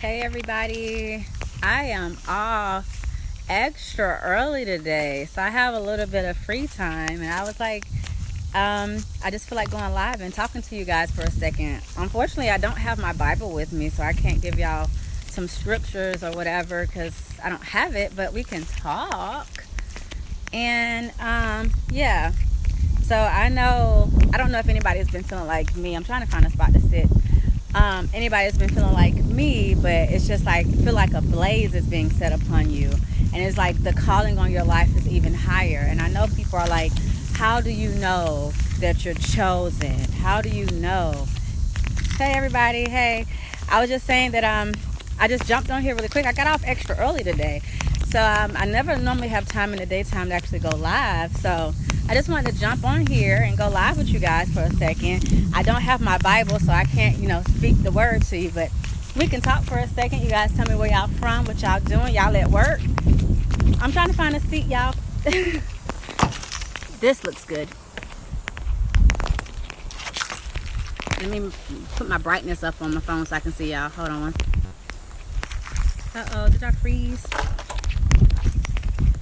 Hey everybody, I am off extra early today, so I have a little bit of free time, and I was like, I just feel like going live and talking to you guys for a second. Unfortunately, I don't have my Bible with me, so I can't give y'all some scriptures or whatever because I don't have it, but we can talk. And yeah, so I don't know if anybody's been feeling like me. I'm trying to find a spot to sit. Anybody that's been feeling like me, but it's just like feel like a blaze is being set upon you, and it's like the calling on your life is even higher. And I know people are like, how do you know that you're chosen? How do you know? Hey everybody, hey, I was just saying that I just jumped on here really quick. I got off extra early today, so I never normally have time in the daytime to actually go live, so I just wanted to jump on here and go live with you guys for a second. I don't have my Bible, so I can't, speak the word to you, but we can talk for a second. You guys tell me where y'all from, what y'all doing. Y'all at work? I'm trying to find a seat, y'all. This looks good. Let me put my brightness up on my phone so I can see y'all. Hold on one second. Uh-oh, did I freeze?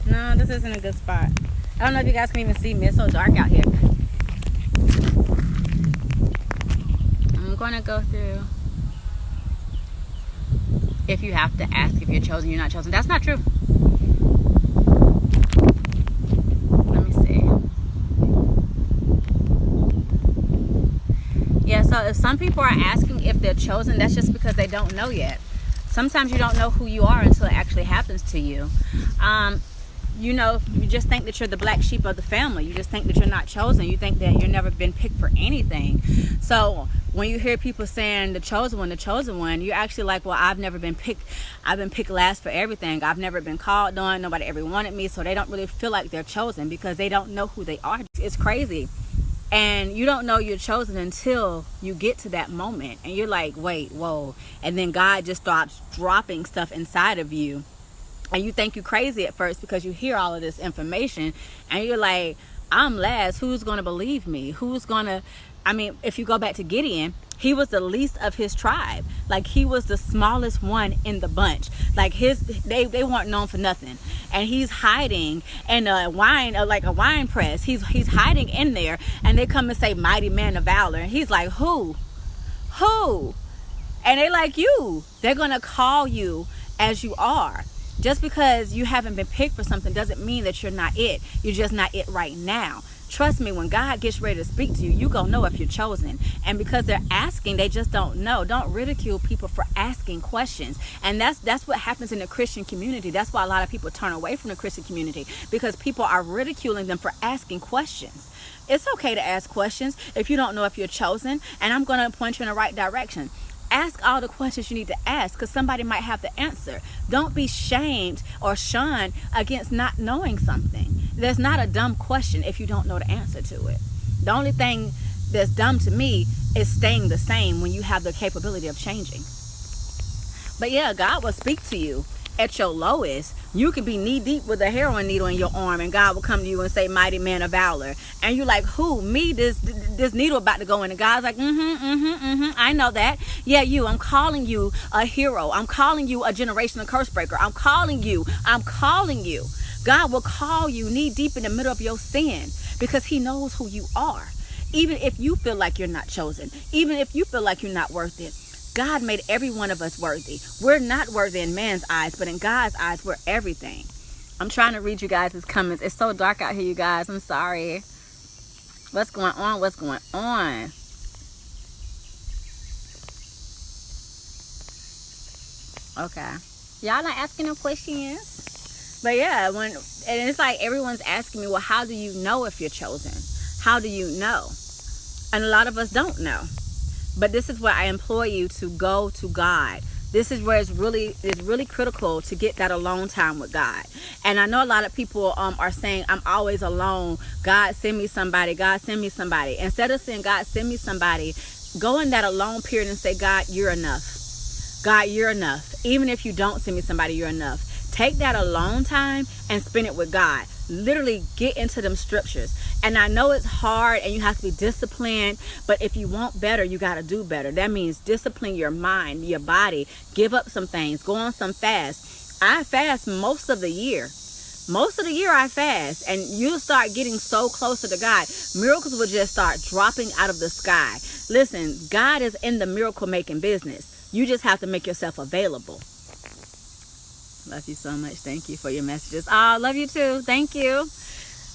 No, this isn't a good spot. I don't know if you guys can even see me. It's so dark out here. I'm going to go through. If you have to ask if you're chosen, you're not chosen. That's not true. Let me see. Yeah, so if some people are asking if they're chosen, that's just because they don't know yet. Sometimes you don't know who you are until it actually happens to you. You just think that you're the black sheep of the family. You just think that you're not chosen. You think that you've never been picked for anything. So when you hear people saying the chosen one, you're actually like, well, I've never been picked. I've been picked last for everything. I've never been called on. Nobody ever wanted me. So they don't really feel like they're chosen because they don't know who they are. It's crazy. And you don't know you're chosen until you get to that moment. And you're like, wait, whoa. And then God just starts dropping stuff inside of you. And you think you're crazy at first because you hear all of this information and you're like, I'm last. Who's going to believe me? If you go back to Gideon, he was the least of his tribe. Like, he was the smallest one in the bunch. Like, they weren't known for nothing. And he's hiding in a wine press. He's hiding in there, and they come and say, mighty man of valor. And he's like, who? And they like, you. They're going to call you as you are. Just because you haven't been picked for something doesn't mean that you're not it. You're just not it right now. Trust me, when God gets ready to speak to you, you're going to know if you're chosen. And because they're asking, they just don't know. Don't ridicule people for asking questions. And that's what happens in the Christian community. That's why a lot of people turn away from the Christian community, because people are ridiculing them for asking questions. It's okay to ask questions if you don't know if you're chosen. And I'm going to point you in the right direction. Ask all the questions you need to ask, because somebody might have the answer. Don't be shamed or shunned against not knowing something. There's not a dumb question if you don't know the answer to it. The only thing that's dumb to me is staying the same when you have the capability of changing. But yeah, God will speak to you at your lowest. You can be knee deep with a heroin needle in your arm, and God will come to you and say, mighty man of valor. And you're like, who? Me? This needle about to go in. And God's like, I know that. Yeah, you. I'm calling you a hero. I'm calling you a generational curse breaker. I'm calling you. God will call you knee deep in the middle of your sin, because he knows who you are. Even if you feel like you're not chosen, even if you feel like you're not worth it, God made every one of us worthy. We're not worthy in man's eyes, but in God's eyes, we're everything. I'm trying to read you guys' comments. It's so dark out here, you guys. I'm sorry. What's going on? Okay. Y'all not asking no questions? But yeah, and it's like everyone's asking me, well, how do you know if you're chosen? How do you know? And a lot of us don't know. But this is where I implore you to go to God. This is where it's really critical to get that alone time with God. And I know a lot of people are saying, I'm always alone. God, send me somebody. God, send me somebody. Instead of saying, God, send me somebody, go in that alone period and say, God, you're enough. God, you're enough. Even if you don't send me somebody, you're enough. Take that alone time and spend it with God. Literally get into them scriptures. And I know it's hard and you have to be disciplined, but if you want better, you got to do better. That means discipline your mind, your body, give up some things, go on some fast. I fast most of the year. Most of the year I fast, and you'll start getting so closer to God. Miracles will just start dropping out of the sky. Listen, God is in the miracle making business. You just have to make yourself available. Love you so much. Thank you for your messages. Oh, love you too. Thank you.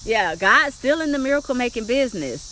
Yeah, God's still in the miracle making business.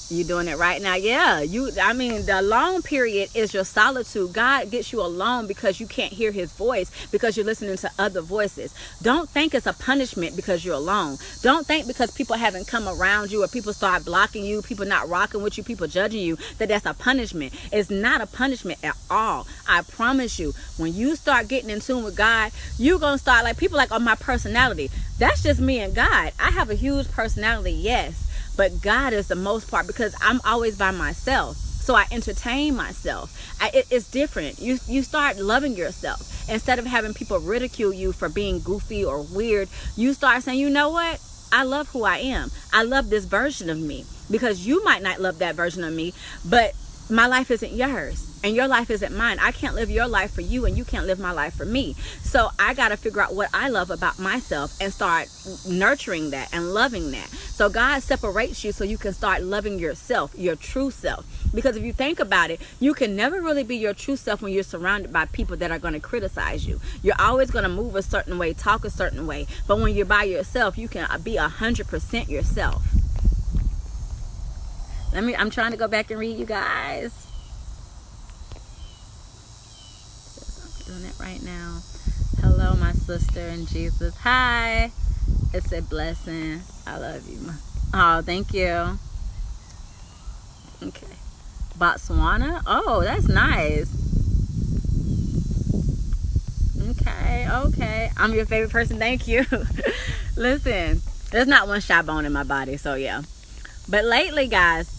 You doing it right now? Yeah. The alone period is your solitude. God gets you alone because you can't hear his voice, because you're listening to other voices. Don't think it's a punishment because you're alone. Don't think because people haven't come around you, or people start blocking you, people not rocking with you, people judging you, that's a punishment. It's not a punishment at all. I promise you, when you start getting in tune with God, you're going to start, like, people like, oh, my personality. That's just me and God. I have a huge personality, yes. But God is the most part, because I'm always by myself. So I entertain myself. It's different. You start loving yourself. Instead of having people ridicule you for being goofy or weird, you start saying, you know what? I love who I am. I love this version of me. Because you might not love that version of me, but my life isn't yours. And your life isn't mine. I can't live your life for you, and you can't live my life for me. So I got to figure out what I love about myself and start nurturing that and loving that. So God separates you so you can start loving yourself, your true self. Because if you think about it, you can never really be your true self when you're surrounded by people that are going to criticize you. You're always going to move a certain way, talk a certain way. But when you're by yourself, you can be 100% yourself. I'm trying to go back and read you guys. Doing it right now. Hello, my sister in Jesus. Hi. It's a blessing. I love you. Oh, thank you. Okay. Botswana. Oh, that's nice. Okay. I'm your favorite person. Thank you. Listen, there's not one shy bone in my body, so yeah. But lately, guys,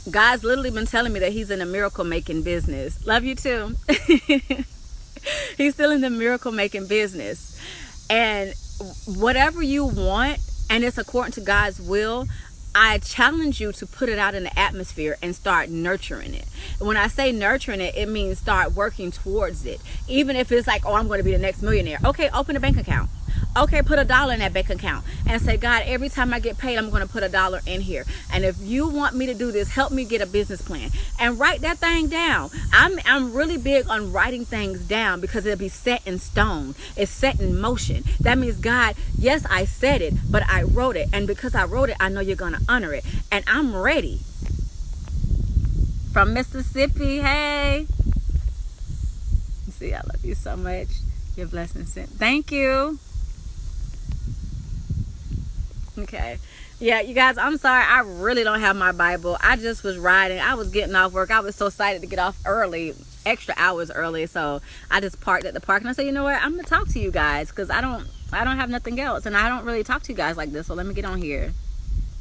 God's literally been telling me that he's in a miracle making business. Love you too. He's still in the miracle making business. And whatever you want, and it's according to God's will, I challenge you to put it out in the atmosphere and start nurturing it. When I say nurturing it, it means start working towards it. Even if it's like, oh, I'm going to be the next millionaire. Okay, open a bank account. Okay, put $1 in that bank account and say, God, every time I get paid, I'm going to put $1 in here. And if you want me to do this, help me get a business plan and write that thing down. I'm really big on writing things down because it'll be set in stone. It's set in motion. That means, God, yes, I said it, but I wrote it. And because I wrote it, I know you're going to honor it. And I'm ready. From Mississippi, hey. See, I love you so much. Your blessing sent. Thank you. Okay. Yeah, you guys, I'm sorry. I really don't have my Bible. I just was riding. I was getting off work. I was so excited to get off early, extra hours early. So I just parked at the park and I said, you know what? I'm going to talk to you guys because I don't have nothing else. And I don't really talk to you guys like this. So let me get on here.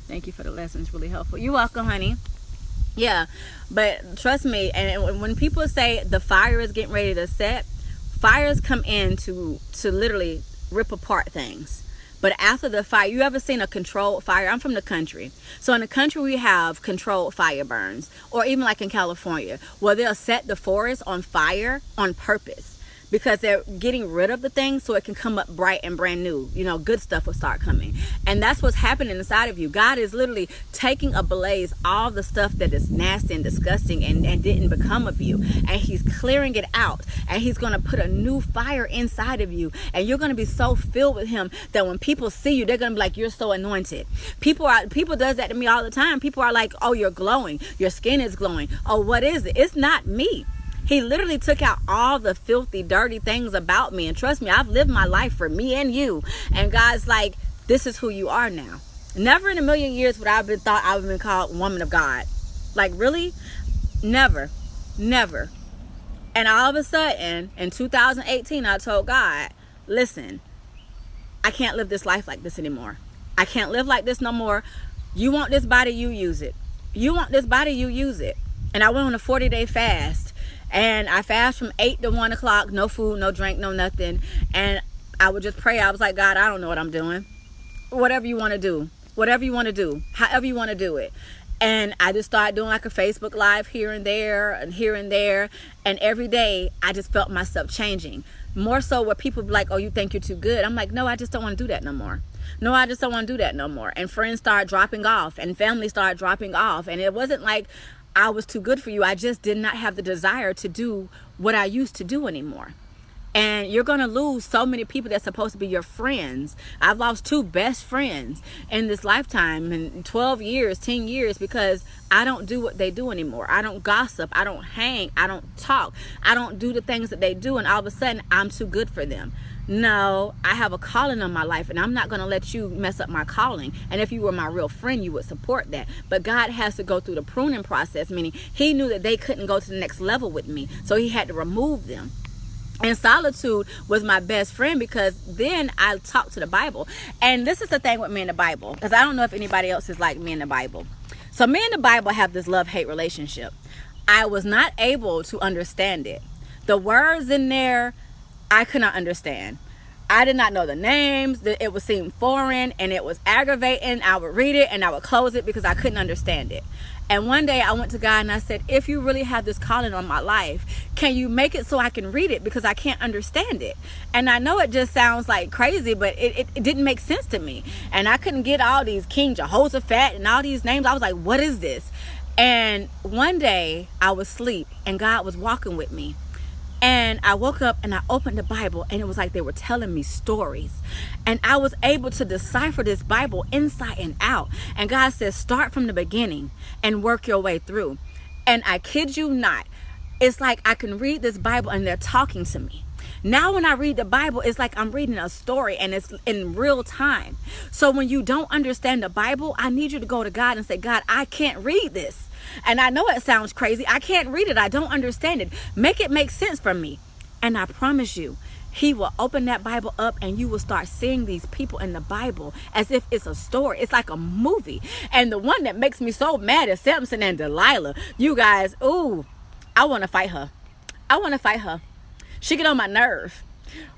Thank you for the lessons. Really helpful. You're welcome, honey. Yeah, but trust me. And when people say the fire is getting ready to set, fires come in to literally rip apart things. But after the fire, you ever seen a controlled fire? I'm from the country. So in the country, we have controlled fire burns. Or even like in California, where they'll set the forest on fire on purpose. Because they're getting rid of the thing so it can come up bright and brand new. You know, good stuff will start coming. And that's what's happening inside of you. God is literally taking ablaze all the stuff that is nasty and disgusting and didn't become of you. And he's clearing it out. And he's going to put a new fire inside of you. And you're going to be so filled with him that when people see you, they're going to be like, you're so anointed. People does that to me all the time. People are like, oh, you're glowing. Your skin is glowing. Oh, what is it? It's not me. He literally took out all the filthy, dirty things about me. And trust me, I've lived my life for me and you. And God's like, this is who you are now. Never in a million years would I have thought I would have been called woman of God. Like, really? Never. Never. And all of a sudden, in 2018, I told God, listen, I can't live this life like this anymore. I can't live like this no more. You want this body, you use it. You want this body, you use it. And I went on a 40-day fast. And I fast from 8 to 1 o'clock, no food, no drink, no nothing. And I would just pray. I was like, God, I don't know what I'm doing. Whatever you want to do. whatever you want to do, however you want to do it. And I just started doing like a Facebook Live here and there and here and there. And every day I just felt myself changing. More so where people be like, oh, you think you're too good. I'm like, no, I just don't want to do that no more. No, I just don't want to do that no more. And friends started dropping off and family started dropping off. And it wasn't like I was too good for you. I just did not have the desire to do what I used to do anymore. And you're going to lose so many people that's supposed to be your friends. I've lost 2 best friends in this lifetime, in 12 years, 10 years, because I don't do what they do anymore. I don't gossip. I don't hang. I don't talk. I don't do the things that they do. And all of a sudden, I'm too good for them. No, I have a calling on my life, and I'm not going to let you mess up my calling. And if you were my real friend, you would support that. But God has to go through the pruning process, meaning he knew that they couldn't go to the next level with me. So he had to remove them. And solitude was my best friend, because then I talked to the Bible. And this is the thing with me in the Bible, because I don't know if anybody else is like me in the Bible. So me and the Bible have this love-hate relationship. I was not able to understand it. The words in there, I could not understand. I did not know the names. It would seem foreign and it was aggravating. I would read it and I would close it because I couldn't understand it. And one day I went to God and I said, if you really have this calling on my life, can you make it so I can read it, because I can't understand it? And I know it just sounds like crazy, but it didn't make sense to me. And I couldn't get all these King Jehoshaphat and all these names. I was like, what is this? And one day I was asleep and God was walking with me. And I woke up and I opened the Bible, and it was like they were telling me stories. And I was able to decipher this Bible inside and out. And God says, start from the beginning and work your way through. And I kid you not, it's like I can read this Bible and they're talking to me. Now when I read the Bible, it's like I'm reading a story and it's in real time. So when you don't understand the Bible, I need you to go to God and say, God, I can't read this. And I know it sounds crazy. I can't read it. I don't understand it. Make it make sense for me. And I promise you, he will open that Bible up and you will start seeing these people in the Bible as if it's a story. It's like a movie. And the one that makes me so mad is Samson and Delilah. You guys, ooh, I want to fight her. I want to fight her. She get on my nerve.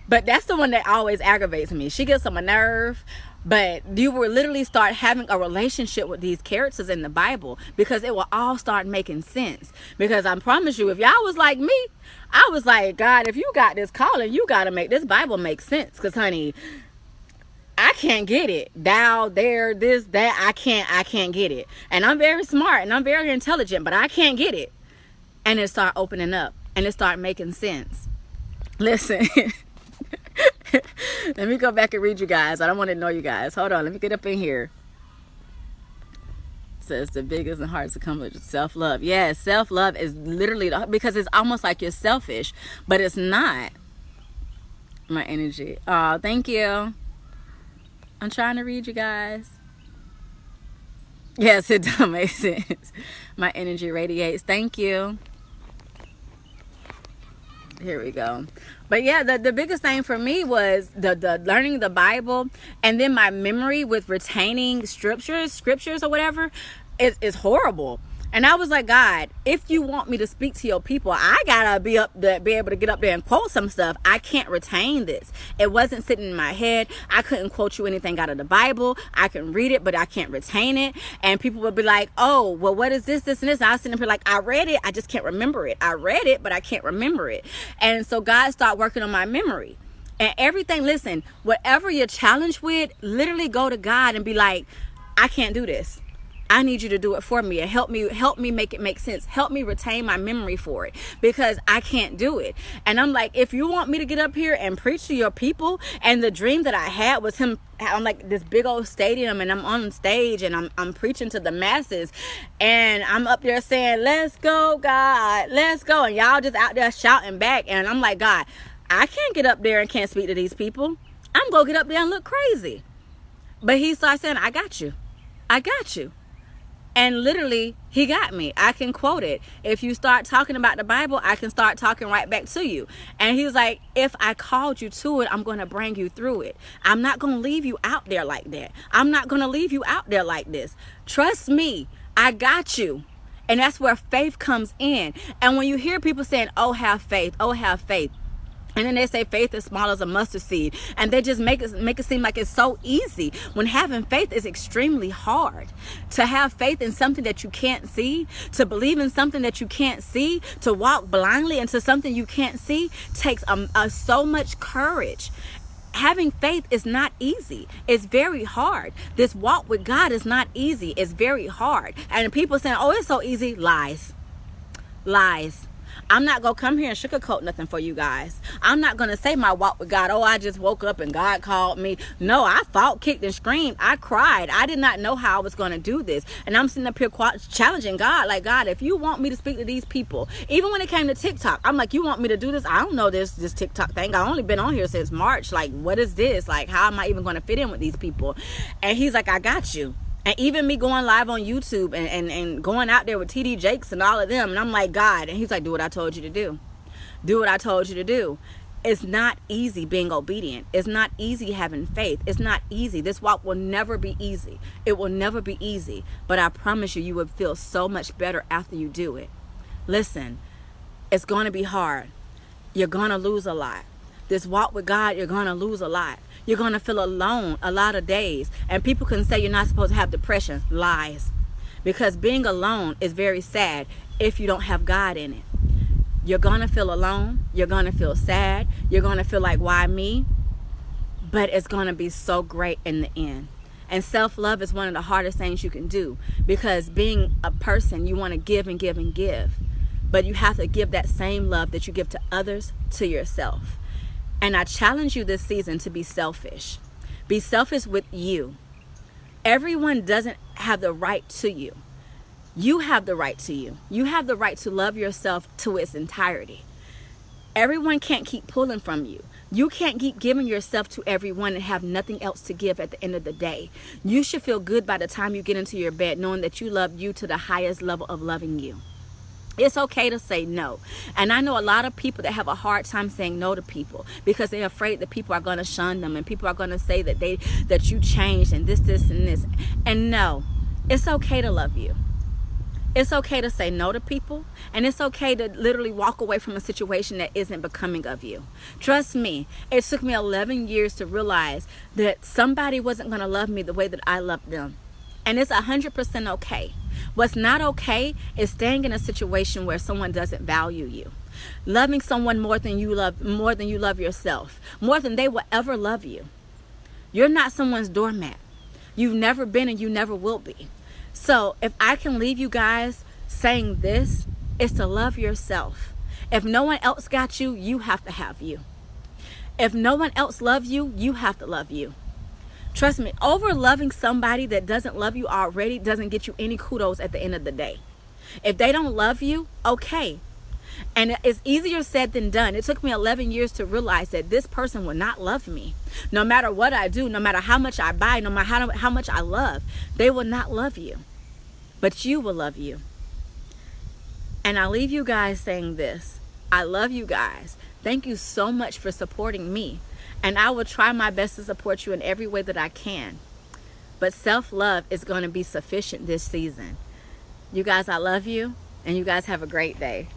But that's the one that always aggravates me. She gets on my nerve. But you will literally start having a relationship with these characters in the Bible, because it will all start making sense. Because I promise you, if y'all was like me, I was like, God, if you got this calling, you got to make this Bible make sense. Because, honey, I can't get it. Thou, there, this, that. I can't get it. And I'm very smart and I'm very intelligent, but I can't get it. And it start opening up and it start making sense. Listen. Let me go back and read you guys. I don't want to ignore you guys. Hold on. Let me get up in here. It says the biggest and hardest accomplishment is self-love. Yes, self-love is literally, because it's almost like you're selfish, but it's not. My energy. Oh, thank you. I'm trying to read you guys. Yes, it does make sense. My energy radiates. Thank you. Here we go. But yeah, the biggest thing for me was the learning the Bible, and then my memory with retaining scriptures or whatever is horrible. And I was like, God, if you want me to speak to your people, I gotta be able to get up there and quote some stuff. I can't retain this. It wasn't sitting in my head. I couldn't quote you anything out of the Bible. I can read it, but I can't retain it. And people would be like, oh, well, what is this, this, and this? And I was sitting here like, I read it, I just can't remember it. I read it, but I can't remember it. And so God started working on my memory. And everything, listen, whatever you're challenged with, literally go to God and be like, I can't do this. I need you to do it for me and help me make it make sense. Help me retain my memory for it, because I can't do it. And I'm like, if you want me to get up here and preach to your people, and the dream that I had was him, I'm like this big old stadium and I'm on stage and I'm preaching to the masses, and I'm up there saying, let's go, God, let's go. And y'all just out there shouting back. And I'm like, God, I can't get up there and can't speak to these people. I'm going to get up there and look crazy. But he started saying, I got you. I got you. And literally, he got me. I can quote it. If you start talking about the Bible, I can start talking right back to you. And he was like, if I called you to it, I'm going to bring you through it. I'm not going to leave you out there like that. I'm not going to leave you out there like this. Trust me, I got you. And that's where faith comes in. And when you hear people saying, oh, have faith, And then they say faith is small as a mustard seed. And they just make it seem like it's so easy, when having faith is extremely hard. To have faith in something that you can't see, to believe in something that you can't see, to walk blindly into something you can't see, takes so much courage. Having faith is not easy. It's very hard. This walk with God is not easy. It's very hard. And people saying, oh, it's so easy. Lies. I'm not going to come here and sugarcoat nothing for you guys. I'm not going to say my walk with God, oh, I just woke up and God called me. No, I fought, kicked, and screamed. I cried. I did not know how I was going to do this. And I'm sitting up here challenging God, like, God, if you want me to speak to these people, even when it came to TikTok, I'm like, you want me to do this? I don't know this TikTok thing. I've only been on here since March. Like, what is this? Like, how am I even going to fit in with these people? And he's like, I got you. And even me going live on YouTube and going out there with TD Jakes and all of them. And I'm like, God. And he's like, do what I told you to do. Do what I told you to do. It's not easy being obedient. It's not easy having faith. It's not easy. This walk will never be easy. It will never be easy. But I promise you, you will feel so much better after you do it. Listen, it's going to be hard. You're going to lose a lot. This walk with God, you're going to lose a lot. You're going to feel alone a lot of days. And people can say you're not supposed to have depression. Lies. Because being alone is very sad if you don't have God in it. You're going to feel alone. You're going to feel sad. You're going to feel like, why me? But it's going to be so great in the end. And self-love is one of the hardest things you can do. Because being a person, you want to give and give and give. But you have to give that same love that you give to others to yourself. And I challenge you this season to be selfish. Be selfish with you. Everyone doesn't have the right to you. You have the right to you. You have the right to love yourself to its entirety. Everyone can't keep pulling from you. You can't keep giving yourself to everyone and have nothing else to give at the end of the day. You should feel good by the time you get into your bed knowing that you love you to the highest level of loving you. It's okay to say no. And I know a lot of people that have a hard time saying no to people because they're afraid that people are going to shun them and people are going to say that you changed and this and this. And no, it's okay to love you. It's okay to say no to people, and it's okay to literally walk away from a situation that isn't becoming of you. Trust me, it took me 11 years to realize that somebody wasn't going to love me the way that I loved them. And it's 100% okay. What's not okay is staying in a situation where someone doesn't value you. Loving someone more than you love yourself, more than they will ever love you. You're not someone's doormat. You've never been and you never will be. So if I can leave you guys saying this, it's to love yourself. If no one else got you, you have to have you. If no one else loves you, you have to love you. Trust me, over loving somebody that doesn't love you already doesn't get you any kudos at the end of the day. If they don't love you, okay. And it's easier said than done. It took me 11 years to realize that this person will not love me. No matter what I do, no matter how much I buy, no matter how much I love, they will not love you. But you will love you. And I leave you guys saying this. I love you guys. Thank you so much for supporting me. And I will try my best to support you in every way that I can. But self-love is going to be sufficient this season. You guys, I love you. And you guys have a great day.